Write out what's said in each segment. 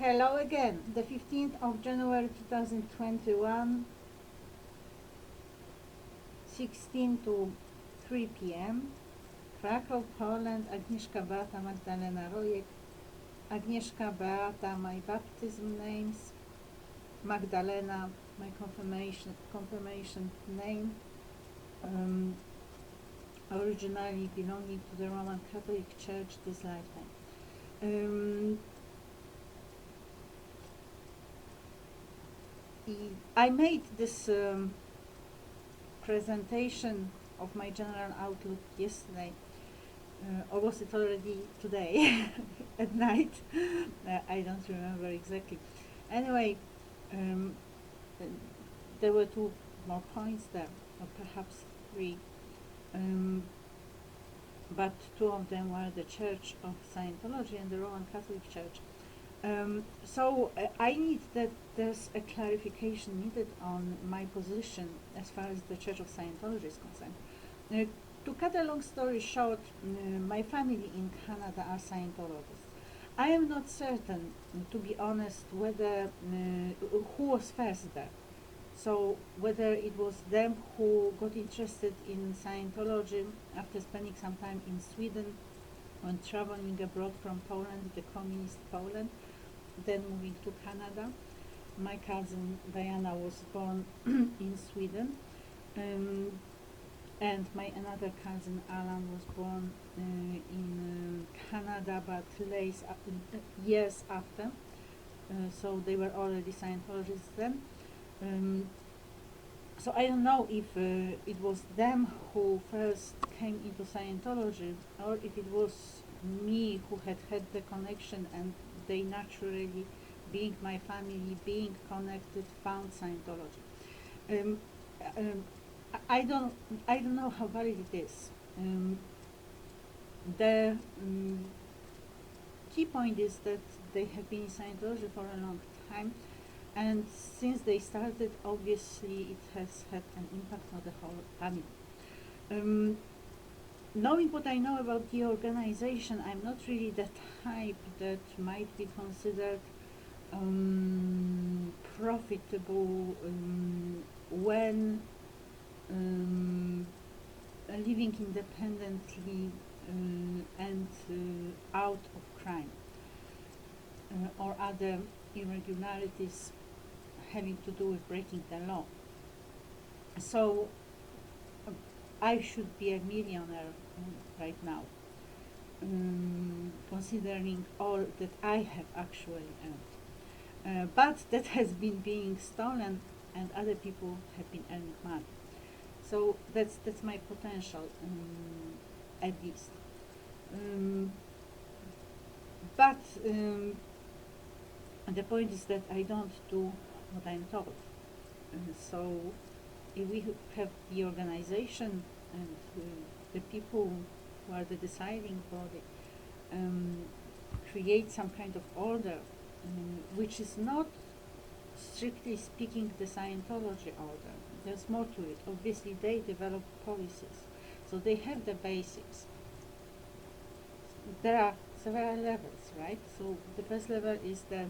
Hello again. The 15th of January 2021, 16 to 3 p.m. Krakow, Poland. Agnieszka Beata Magdalena Rojek. Agnieszka Beata, my baptism names. Magdalena, my confirmation name. Originally belonging to the Roman Catholic Church this lifetime. I made this presentation of my general outlook yesterday, or was it already today at night? I don't remember exactly. Anyway, there were two more points there, or perhaps three, but two of them were the Church of Scientology and the Roman Catholic Church. I need that there's a clarification needed on my position as far as the Church of Scientology is concerned. To cut a long story short, my family in Canada are Scientologists. I am not certain, to be honest, whether who was first there. So whether it was them who got interested in Scientology after spending some time in Sweden when traveling abroad from Poland, the communist Poland, then moving to Canada. My cousin Diana was born in Sweden, and my another cousin Alan was born in Canada, but years after. So they were already Scientologists then. So I don't know if it was them who first came into Scientology, or if it was me who had the connection, and they naturally, being my family, being connected, found Scientology. I don't know how valid it is. The key point is that they have been in Scientology for a long time, and since they started, obviously it has had an impact on the whole family. Knowing what I know about the organization, I'm not really the type that might be considered profitable when living independently and out of crime or other irregularities having to do with breaking the law. So I should be a millionaire right now, considering all that I have actually earned. But that has been being stolen, and other people have been earning money. So that's my potential, at least. But the point is that I don't do what I'm told. So if we have the organization and the people who are the deciding body create some kind of order, which is not strictly speaking the Scientology order. There's more to it. Obviously they develop policies, so they have the basics. There are several levels, right? So the first level is the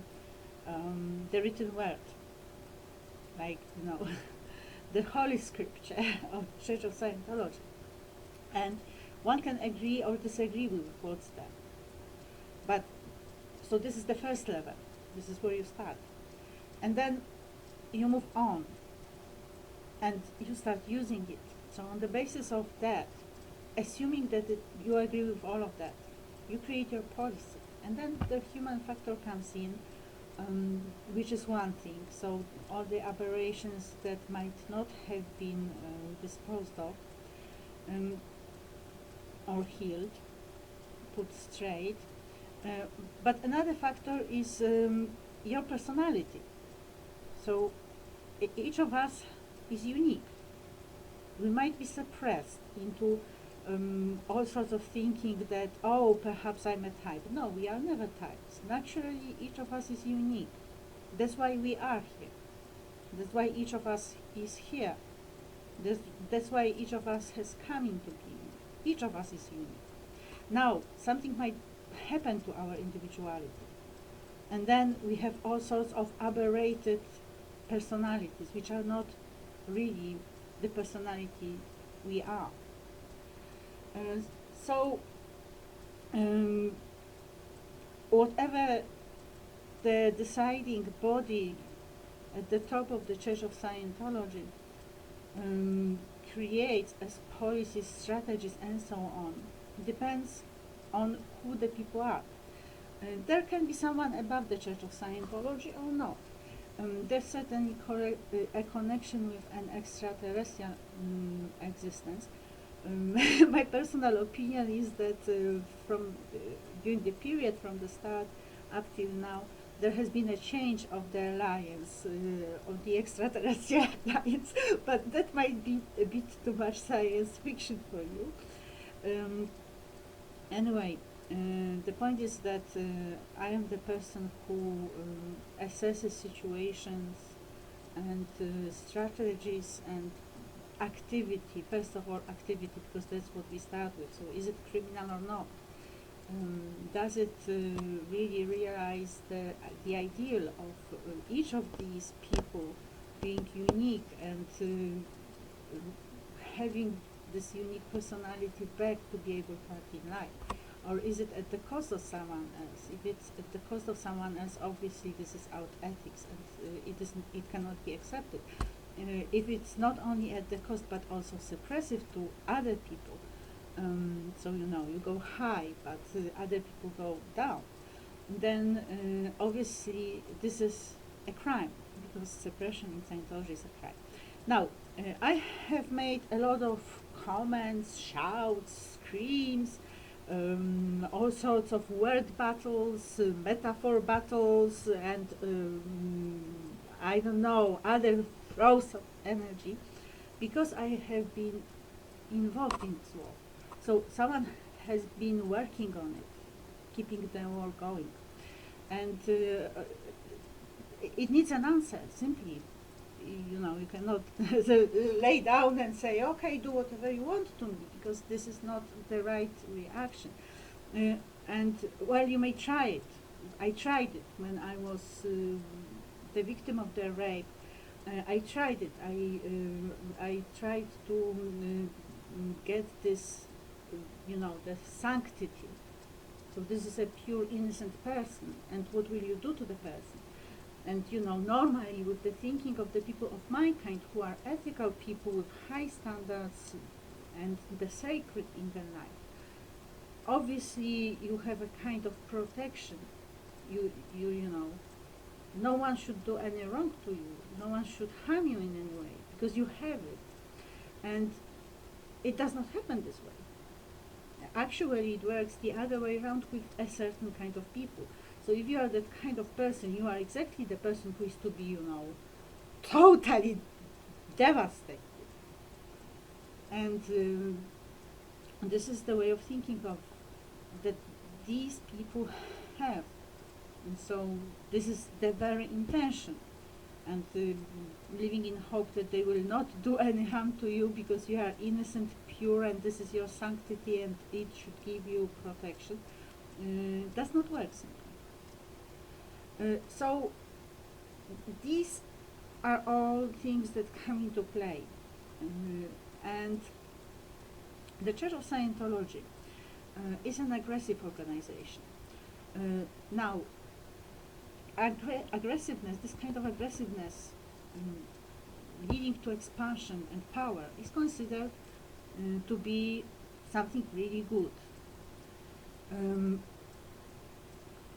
written word, like, the Holy Scripture of the Church of Scientology. And one can agree or disagree with what's there. But, so this is the first level. This is where you start. And then you move on and you start using it. So on the basis of that, assuming that you agree with all of that, you create your policy. And then the human factor comes in, which is one thing. So all the aberrations that might not have been disposed of or healed, put straight. But another factor is your personality. So each of us is unique. We might be suppressed into all sorts of thinking that, oh, perhaps I'm a type. No, we are never types. Naturally, each of us is unique. That's why we are here. That's why each of us is here. That's why each of us has come into being. Each of us is unique. Now, something might happen to our individuality. And then we have all sorts of aberrated personalities, which are not really the personality we are. So, whatever the deciding body at the top of the Church of Scientology creates as policies, strategies, and so on, depends on who the people are. There can be someone above the Church of Scientology or not. There's certainly a connection with an extraterrestrial existence. My personal opinion is that from during the period from the start up till now, there has been a change of the alliance, of the extraterrestrial alliance, but that might be a bit too much science fiction for you. Anyway, the point is that I am the person who assesses situations and strategies and activity. First of all, activity, because that's what we start with. So, is it criminal or not? Does it really realize the ideal of each of these people being unique and having this unique personality back to be able to act in life? Or is it at the cost of someone else? If it's at the cost of someone else, obviously this is out ethics, and it cannot be accepted. If it's not only at the cost but also suppressive to other people, so you go high but other people go down, then obviously this is a crime, because suppression in Scientology is a crime. Now, I have made a lot of comments, shouts, screams, all sorts of word battles, metaphor battles, and I don't know, other throws of energy, because I have been involved in this war. So someone has been working on it, keeping the war going, and it needs an answer. Simply, you cannot lay down and say, okay, do whatever you want to me, because this is not the right reaction. And well, you may try it. I tried it when I was the victim of the rape. I tried it. I tried to get this, the sanctity. So this is a pure innocent person, and what will you do to the person? And normally with the thinking of the people of my kind, who are ethical people with high standards and the sacred in their life, obviously you have a kind of protection. No one should do any wrong to you. No one should harm you in any way, because you have it. And it does not happen this way. Actually, it works the other way around with a certain kind of people. So if you are that kind of person, you are exactly the person who is to be, totally devastated. And this is the way of thinking of that these people have. And so this is the very intention. And living in hope that they will not do any harm to you because you are innocent, pure, and this is your sanctity and it should give you protection, does not work simply. So these are all things that come into play. And the Church of Scientology is an aggressive organization. Now, aggressiveness, this kind of aggressiveness leading to expansion and power, is considered to be something really good.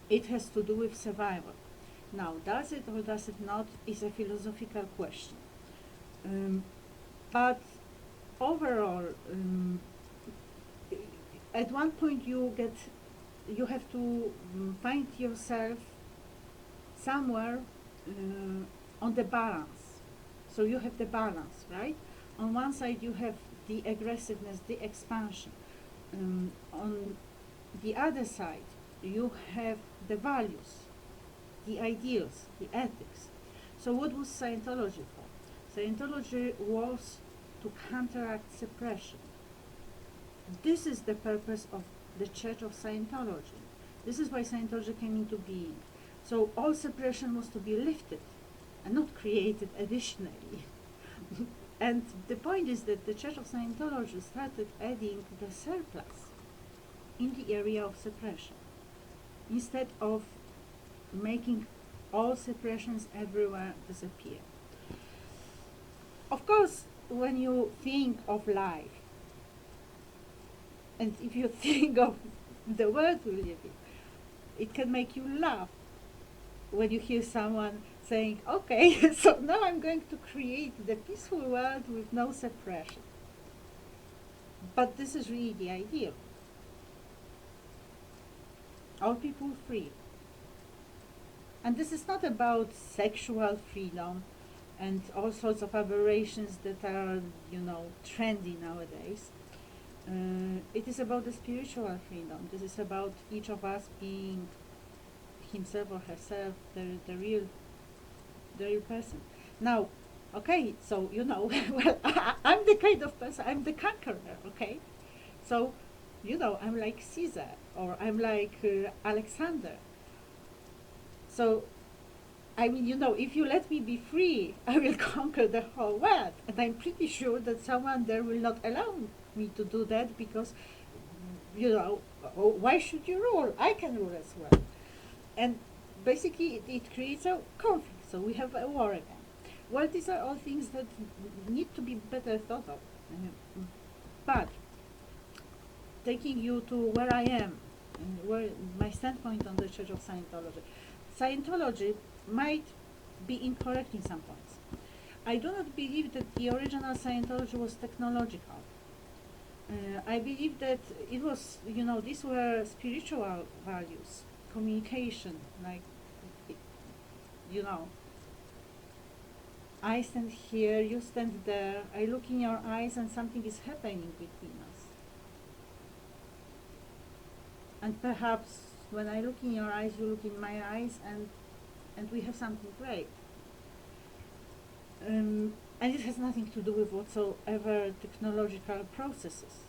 It has to do with survival. Now, does it or does it not is a philosophical question. But overall, at one point you have to find yourself somewhere on the balance. So you have the balance, right? On one side you have the aggressiveness, the expansion. On the other side you have the values, the ideals, the ethics. So what was Scientology for? Scientology was to counteract suppression. This is the purpose of the Church of Scientology. This is why Scientology came into being. So all separation was to be lifted and not created additionally. And the point is that the Church of Scientology started adding the surplus in the area of suppression, instead of making all suppressions everywhere disappear. Of course, when you think of life, and if you think of the world we live in, it can make you laugh when you hear someone saying, okay, so now I'm going to create the peaceful world with no suppression. But this is really the ideal. All people free. And this is not about sexual freedom and all sorts of aberrations that are, trendy nowadays. It is about the spiritual freedom. This is about each of us being himself or herself, the real person. Now, okay, so well, I'm the kind of person, I'm the conqueror, okay? So, I'm like Caesar, or I'm like Alexander. So, I mean, if you let me be free, I will conquer the whole world. And I'm pretty sure that someone there will not allow me to do that because, why should you rule? I can rule as well. And basically, it creates a conflict. So we have a war again. Well, these are all things that need to be better thought of. But taking you to where I am, and where my standpoint on the Church of Scientology. Scientology might be incorrect in some points. I do not believe that the original Scientology was technological. I believe that it was, these were spiritual values, communication, like, I stand here, you stand there, I look in your eyes and something is happening between us. And perhaps when I look in your eyes, you look in my eyes, and we have something great. And it has nothing to do with whatsoever technological processes.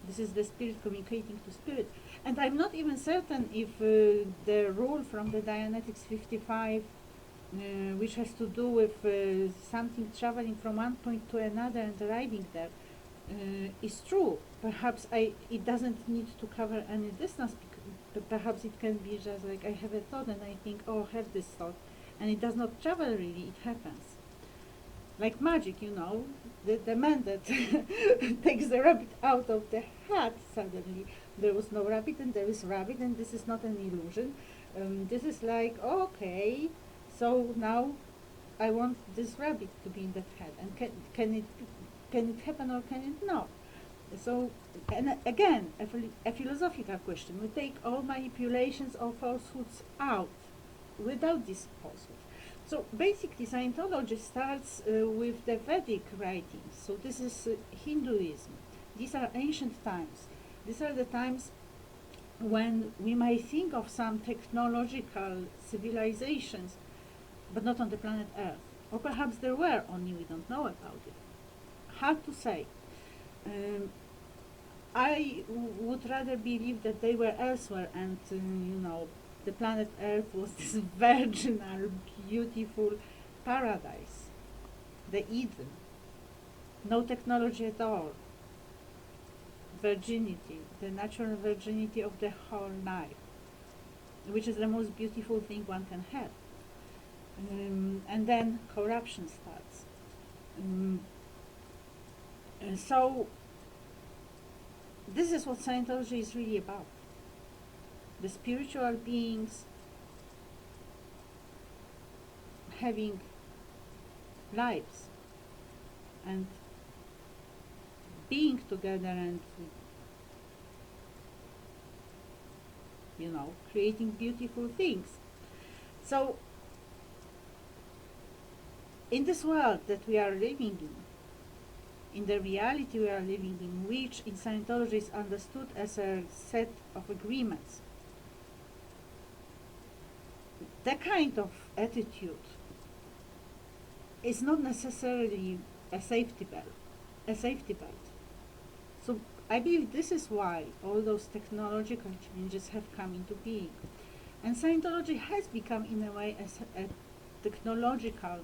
This is the spirit communicating to spirit. And I'm not even certain if the rule from the Dianetics 55, which has to do with something traveling from one point to another and arriving there, is true. Perhaps it doesn't need to cover any distance, perhaps it can be just like I have a thought and I think, oh, I have this thought, and it does not travel really, it happens. Like magic, the man that takes the rabbit out of the hat, suddenly there was no rabbit and there is rabbit, and this is not an illusion. This is like, okay, so now I want this rabbit to be in that hat, and can it happen or can it not? So, and again, a philosophical question. We take all manipulations or falsehoods out, without these falsehoods. So basically, Scientology starts with the Vedic writings. So this is Hinduism. These are ancient times. These are the times when we might think of some technological civilizations, but not on the planet Earth. Or perhaps there were, only we don't know about it. Hard to say. I would rather believe that they were elsewhere, and the planet Earth was this virginal, beautiful paradise, the Eden. No technology at all. Virginity, the natural virginity of the whole life, which is the most beautiful thing one can have. And then corruption starts. So this is what Scientology is really about. The spiritual beings having lives and being together and creating beautiful things. So in this world that we are living in the reality we are living in, which in Scientology is understood as a set of agreements, that kind of attitude is not necessarily a safety belt. So I believe this is why all those technological changes have come into being. And Scientology has become, in a way, a technological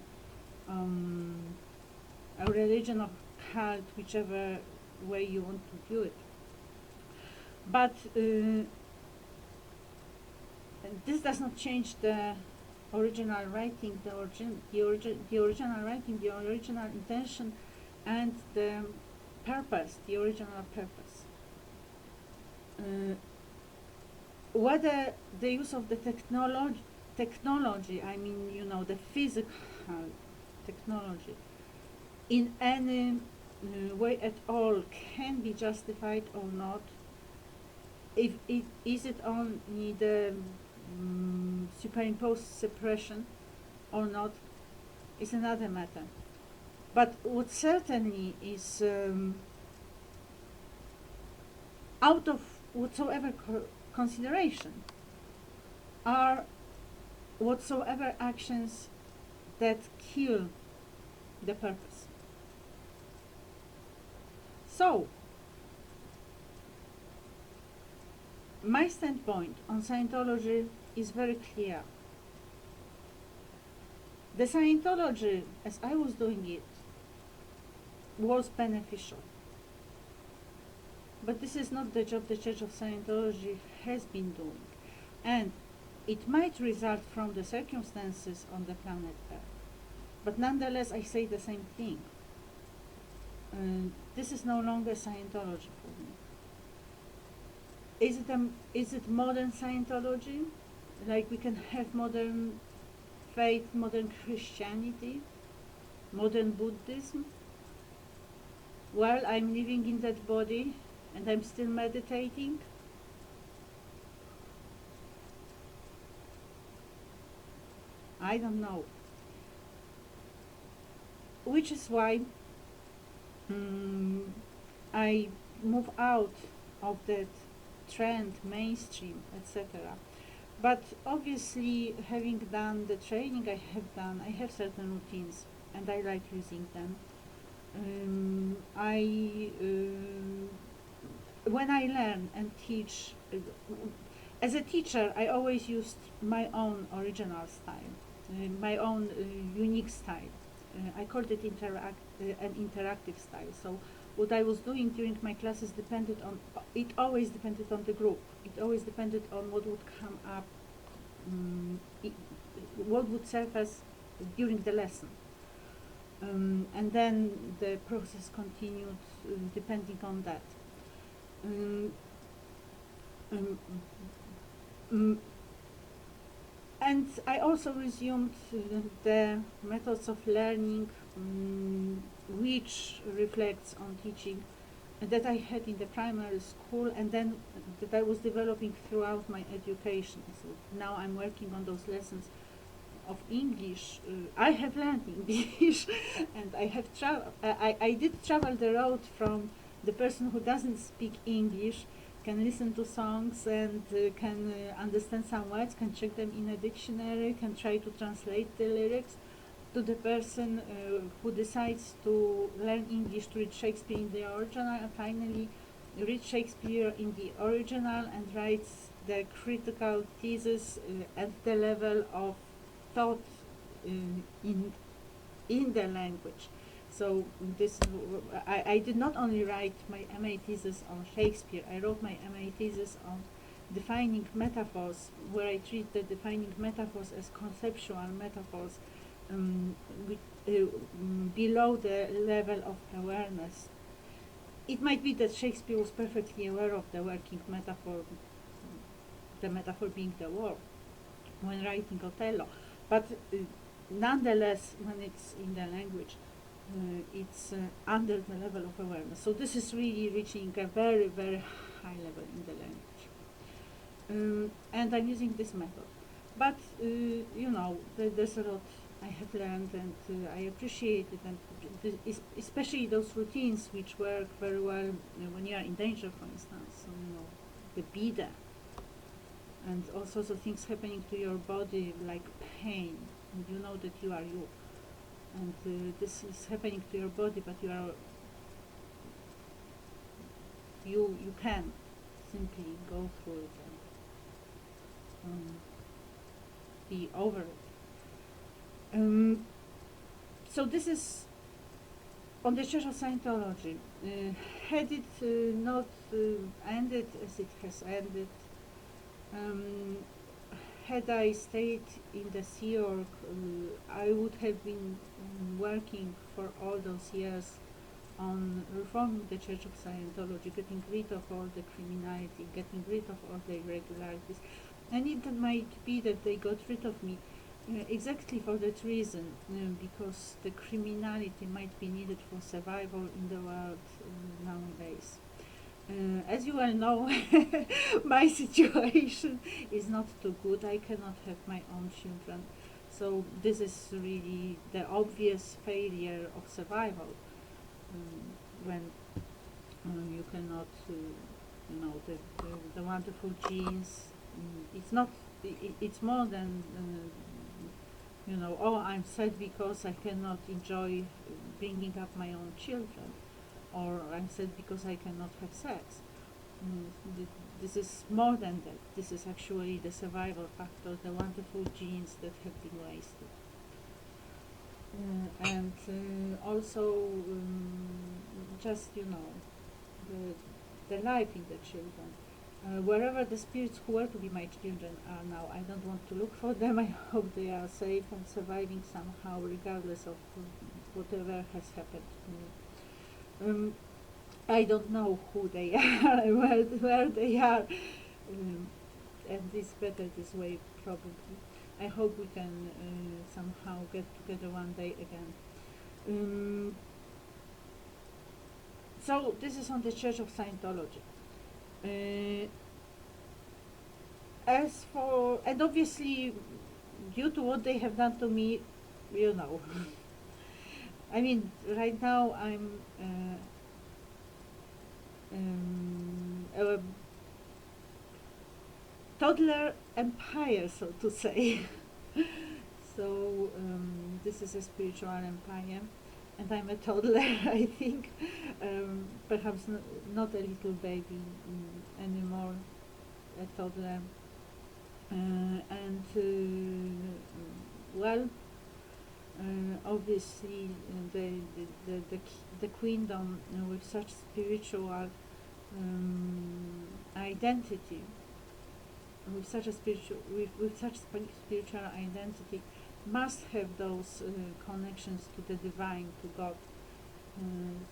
a religion or cult, whichever way you want to view it. But this does not change the original writing, the original writing, the original intention, and the purpose, the original purpose. Whether the use of the technology, I mean, you know, the physical technology, in any way at all can be justified or not, if it is it only the superimposed suppression or not, is another matter. But what certainly is out of whatsoever consideration are whatsoever actions that kill the purpose. So, my standpoint on Scientology is very clear. The Scientology, as I was doing it, was beneficial. But this is not the job the Church of Scientology has been doing. And it might result from the circumstances on the planet Earth. But nonetheless, I say the same thing. This is no longer Scientology for me. Is it modern Scientology? Like we can have modern faith, modern Christianity, modern Buddhism? Well, I'm living in that body and I'm still meditating. I don't know. Which is why I move out of that trend, mainstream, etc. But obviously, having done the training I have done, I have certain routines and I like using them. When I learn and teach, as a teacher, I always used my own original style, my own unique style. I called it an interactive style. So what I was doing during my classes always depended on the group. It always depended on what would come up, what would surface during the lesson. And then the process continued depending on that. And I also resumed the methods of learning which reflects on teaching that I had in the primary school and then that I was developing throughout my education. So now I'm working on those lessons of English. I have learned English and I did travel the road from the person who doesn't speak English, can listen to songs and can understand some words, can check them in a dictionary, can try to translate the lyrics, to the person who decides to learn English to read Shakespeare in the original and finally read Shakespeare in the original and writes the critical thesis at the level of thought in the language. So I did not only write my MA thesis on Shakespeare, I wrote my MA thesis on defining metaphors, where I treat the defining metaphors as conceptual metaphors below the level of awareness. It might be that Shakespeare was perfectly aware of the working metaphor, the metaphor being the war, when writing Othello, but nonetheless, when it's in the language, it's under the level of awareness. So this is really reaching a very, very high level in the language. And I'm using this method. But, you know, there's a lot I have learned and I appreciate it, and especially those routines which work very well when you are in danger, for instance. So, you know, the be there. And all sorts of things happening to your body, like pain, and you know that you are you. And this is happening to your body, but you can simply go through it and be over it. So this is on the Church of Scientology. Had it not ended as it has ended, had I stayed in the Sea Org, I would have been working for all those years on reforming the Church of Scientology, getting rid of all the criminality, getting rid of all the irregularities. And it might be that they got rid of me exactly for that reason, because the criminality might be needed for survival in the world nowadays. As you well know, my situation is not too good. I cannot have my own children. So this is really the obvious failure of survival, when you cannot, the wonderful genes. It's not. It's more than oh, I'm sad because I cannot enjoy bringing up my own children, or I'm sad because I cannot have sex. This is more than that. This is actually the survival factor, the wonderful genes that have been wasted. And also just the life in the children. Wherever the spirits who were to be my children are now, I don't want to look for them. I hope they are safe and surviving somehow, regardless of whatever has happened to me. I don't know who they are, where they are, and it's better this way, probably. I hope we can somehow get together one day again. So this is on the Church of Scientology. As for, and obviously, due to what they have done to me, I mean, right now I'm a toddler empire, so to say. So this is a spiritual empire, and I'm a toddler, I think. Perhaps not a little baby anymore, a toddler. Obviously, the queendom with such spiritual identity, with such spiritual identity, must have those connections to the divine, to God.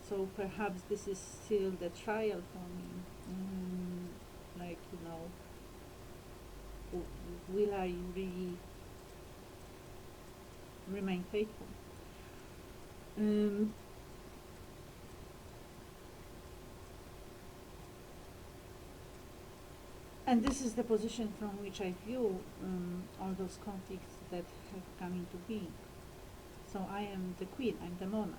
So perhaps this is still the trial for me. Will I really remain faithful? And this is the position from which I view all those conflicts that have come into being. So I am the queen, I'm the monarch.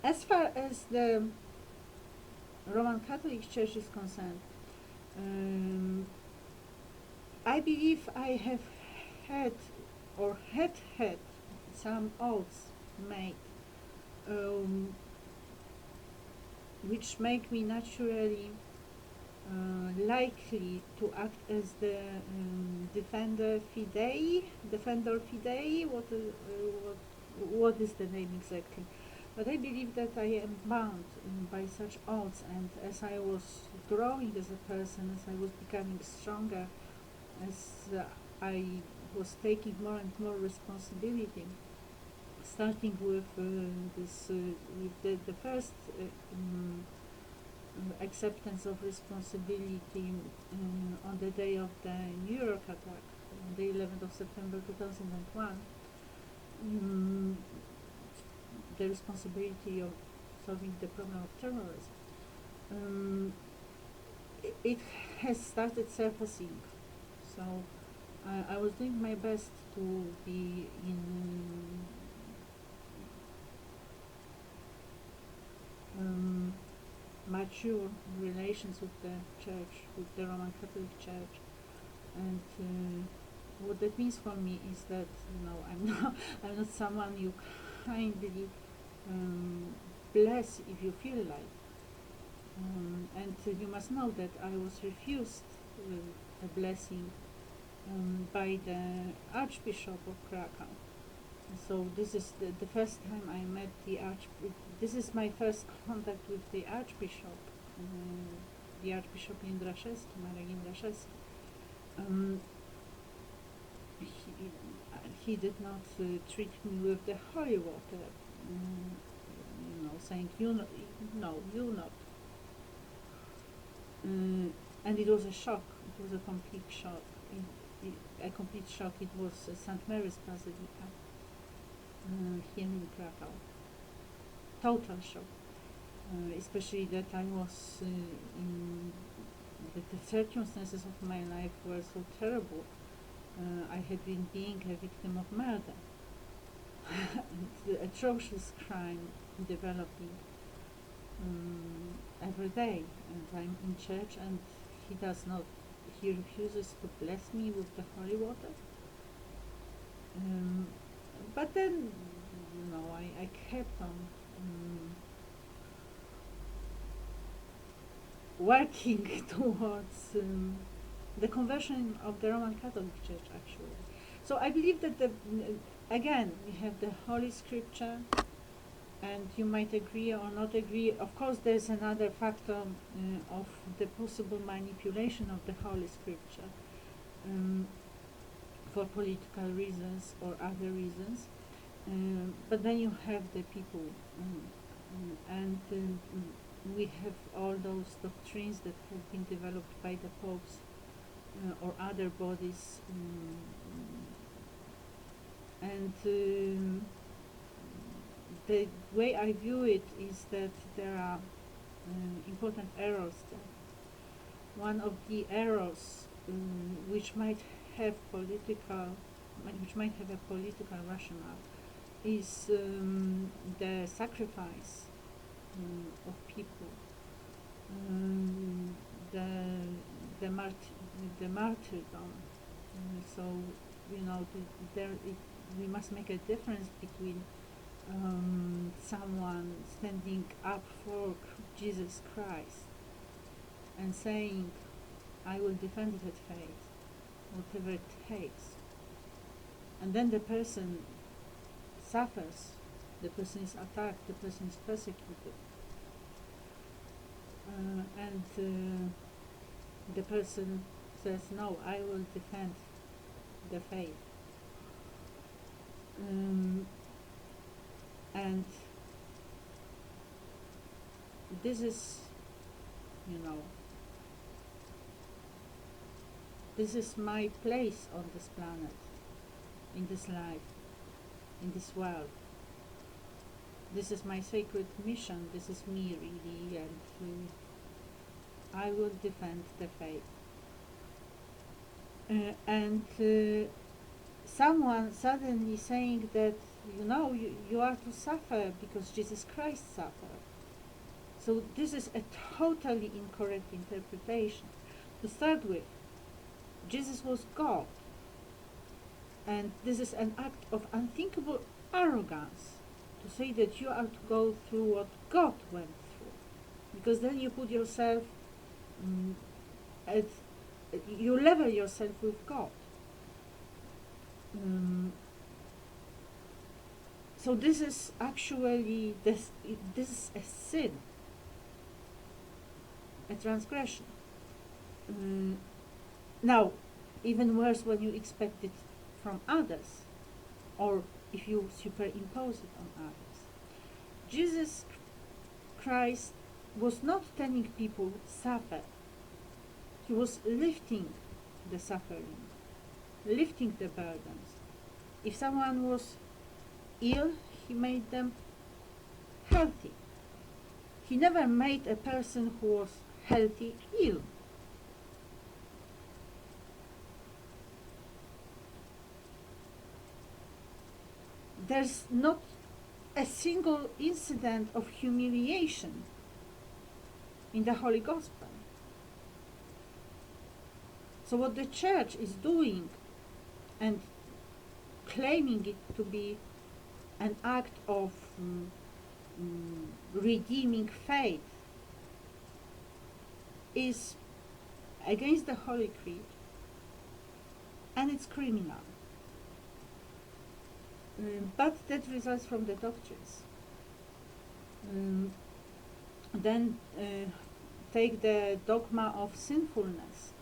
As far as the Roman Catholic Church is concerned, I believe I have had some oaths made, which make me naturally likely to act as the defender fidei. What is the name exactly? But I believe that I am bound by such oaths, and as I was growing as a person, as I was becoming stronger, as I was taking more and more responsibility, starting with the first acceptance of responsibility on the day of the New York attack, on the 11th of September 2001. The responsibility of solving the problem of terrorism. It has started surfacing. So I was doing my best to be in mature relations with the church, with the Roman Catholic Church, and what that means for me is that I'm not someone you kindly bless if you feel like. And you must know that I was refused a blessing by the Archbishop of Krakow. So this is the first time I met the Archbishop. This is my first contact with the Archbishop, Jędraszewski, Marek Jędraszewski. He did not treat me with the holy water, saying, you not. And it was a shock. It was a complete shock. A complete shock. It was St. Mary's Basilica here in Krakow. Total shock. Especially that I was the circumstances of my life were so terrible. I had been being a victim of murder. The atrocious crime developing every day, and I'm in church and he refuses to bless me with the holy water. But then, I kept on working towards the conversion of the Roman Catholic Church, actually. So I believe that again, we have the Holy Scripture, and you might agree or not agree. Of course, there's another factor of the possible manipulation of the Holy Scripture for political reasons or other reasons. But then you have the people, and we have all those doctrines that have been developed by the popes or other bodies, and the way I view it is that there are important errors there. One of the errors which might have a political rationale is the sacrifice of people, the martyrdom. So we must make a difference between someone standing up for Jesus Christ and saying, I will defend that faith, whatever it takes. And then the person suffers, the person is attacked, the person is persecuted. And the person says, no, I will defend the faith. And this is, this is my place on this planet, in this life, in this world. This is my sacred mission. This is me, really, and I will defend the faith. And someone suddenly saying that, you are to suffer because Jesus Christ suffered. So this is a totally incorrect interpretation. To start with, Jesus was God. And this is an act of unthinkable arrogance to say that you are to go through what God went through. Because then you put yourself you level yourself with God. So this is actually, this is a sin, a transgression. Now, even worse when you expect it from others, or if you superimpose it on others. Jesus Christ was not telling people suffer. He was lifting the suffering, lifting the burdens. If someone was ill, he made them healthy. He never made a person who was healthy ill. There's not a single incident of humiliation in the Holy Gospel. So what the Church is doing and claiming it to be an act of redeeming faith is against the Holy Creed, and it's criminal. But that results from the doctrines. Then take the dogma of sinfulness.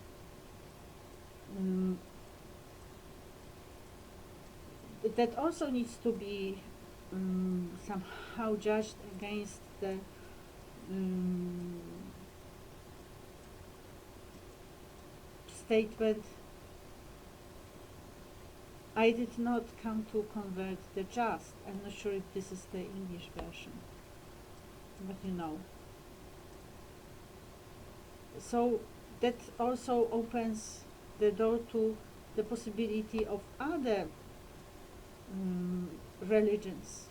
That also needs to be somehow judged against the statement, I did not come to convert the just. I'm not sure if this is the English version, but you know. So that also opens the door to the possibility of other religions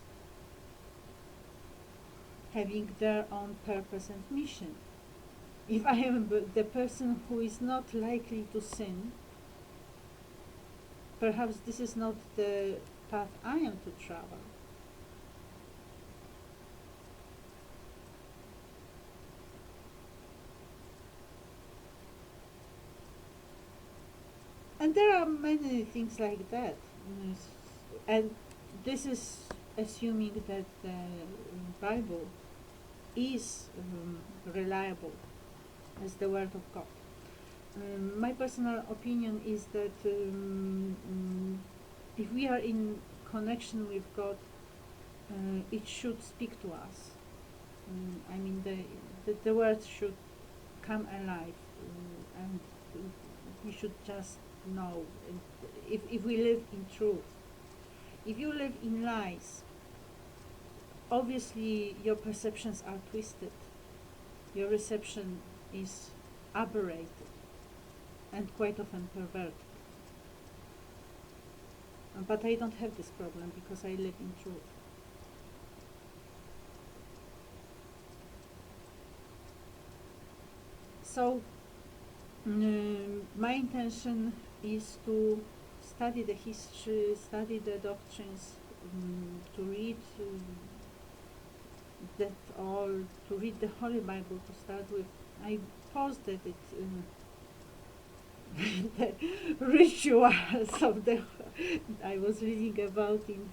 having their own purpose and mission. If I am the person who is not likely to sin, perhaps this is not the path I am to travel. And there are many things like that. And this is assuming that the Bible is reliable as the Word of God. My personal opinion is that if we are in connection with God, it should speak to us. I mean, the Word should come alive, and we should just know. If we live in truth. If you live in lies, obviously your perceptions are twisted. Your reception is aberrated and quite often perverted. But I don't have this problem because I live in truth. So my intention is to study the history, study the doctrines, to read that all, to read the Holy Bible to start with. I posted it the rituals of the I was reading about in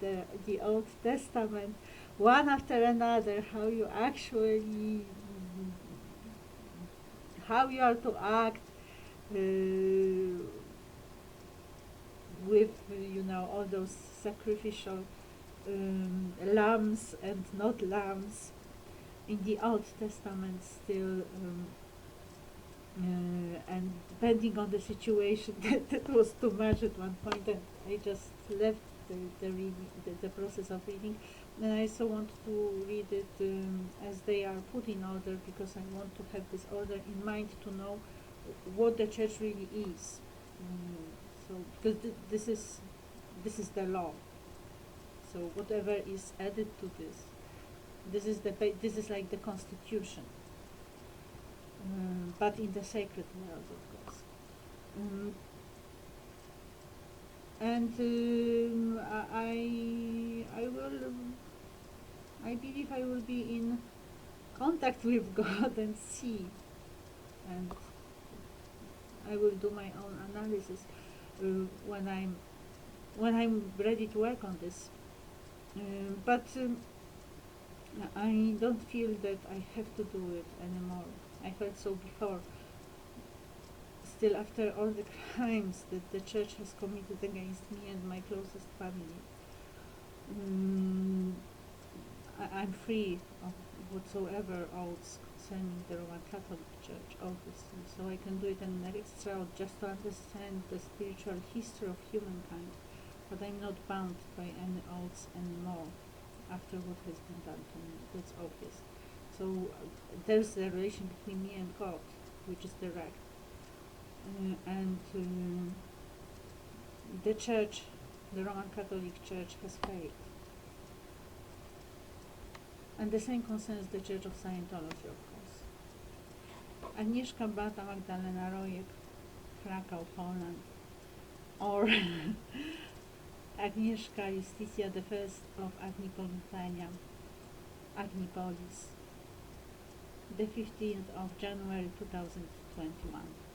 the Old Testament, one after another, how you actually how you are to act with all those sacrificial lambs and not lambs in the Old Testament still, and depending on the situation that was too much at one point, and I just left the process of reading, and I also want to read it as they are put in order, because I want to have this order in mind to know what the church really is. So because this is the law. So whatever is added to this is like the constitution, but in the sacred world, of course. And I believe I will be in contact with God and see, and I will do my own analysis when I'm ready to work on this. But I don't feel that I have to do it anymore. I felt so before. Still, after all the crimes that the church has committed against me and my closest family, I'm free of whatsoever oaths concerning the Roman Catholic Church, obviously, so I can do it in an extra oath just to understand the spiritual history of humankind, but I'm not bound by any oaths anymore after what has been done to me. That's obvious. So there's the relation between me and God, which is direct, and the Church, the Roman Catholic Church, has failed. And the same concerns the Church of Scientology, of course. Agnieszka Beata Magdalena Rojek, Krakow, Poland, or Agnieszka Justitia the First of Agni Polytania, Agnipolis, the 15th of January 2021.